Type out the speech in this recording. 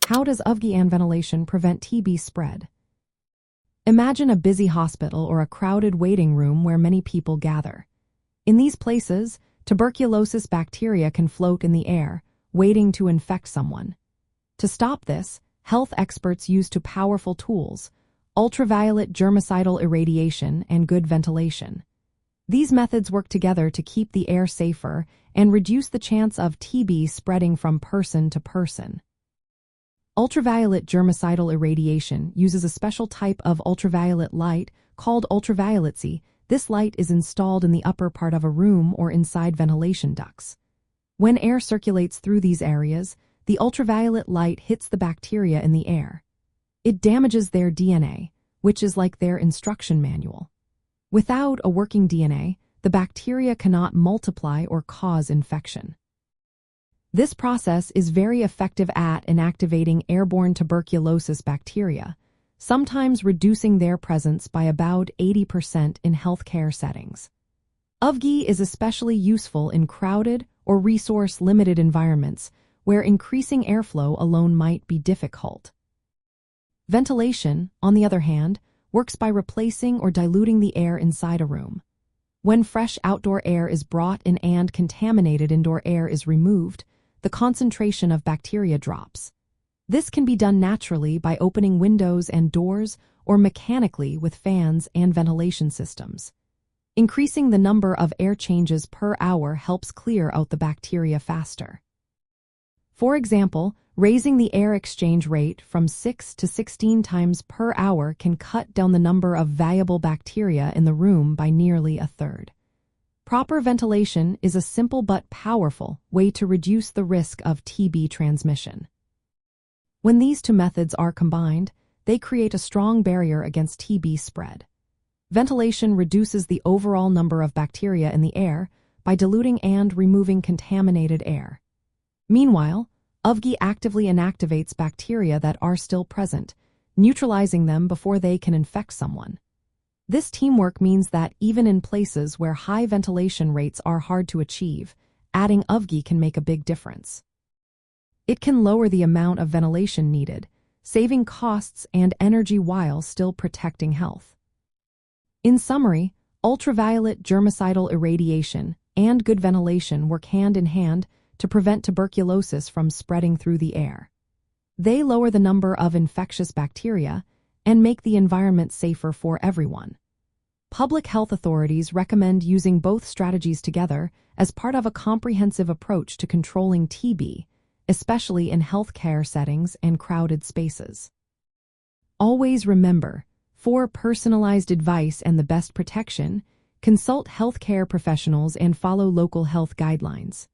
How does UVGI and ventilation prevent TB spread? Imagine a busy hospital or a crowded waiting room where many people gather. In these places, tuberculosis bacteria can float in the air, waiting to infect someone. To stop this, health experts use two powerful tools: ultraviolet germicidal irradiation and good ventilation. These methods work together to keep the air safer and reduce the chance of TB spreading from person to person. Ultraviolet germicidal irradiation uses a special type of ultraviolet light called ultraviolet. This light is installed in the upper part of a room or inside ventilation ducts. When air circulates through these areas, the ultraviolet light hits the bacteria in the air. It damages their DNA, which is like their instruction manual. Without a working DNA, the bacteria cannot multiply or cause infection. This process is very effective at inactivating airborne tuberculosis bacteria, sometimes reducing their presence by about 80% in healthcare settings. UVGI is especially useful in crowded or resource-limited environments where increasing airflow alone might be difficult. Ventilation, on the other hand, works by replacing or diluting the air inside a room. When fresh outdoor air is brought in and contaminated indoor air is removed, the concentration of bacteria drops. This can be done naturally by opening windows and doors or mechanically with fans and ventilation systems. Increasing the number of air changes per hour helps clear out the bacteria faster. For example, raising the air exchange rate from 6 to 16 times per hour can cut down the number of valuable bacteria in the room by nearly a third. Proper ventilation is a simple but powerful way to reduce the risk of TB transmission. When these two methods are combined, they create a strong barrier against TB spread. Ventilation reduces the overall number of bacteria in the air by diluting and removing contaminated air. Meanwhile, UVGI actively inactivates bacteria that are still present, neutralizing them before they can infect someone. This teamwork means that even in places where high ventilation rates are hard to achieve, adding UVGI can make a big difference. It can lower the amount of ventilation needed, saving costs and energy while still protecting health. In summary, ultraviolet germicidal irradiation and good ventilation work hand in hand to prevent tuberculosis from spreading through the air. They lower the number of infectious bacteria and make the environment safer for everyone. Public health authorities recommend using both strategies together as part of a comprehensive approach to controlling TB, especially in healthcare settings and crowded spaces. Always remember, for personalized advice and the best protection, consult healthcare professionals and follow local health guidelines.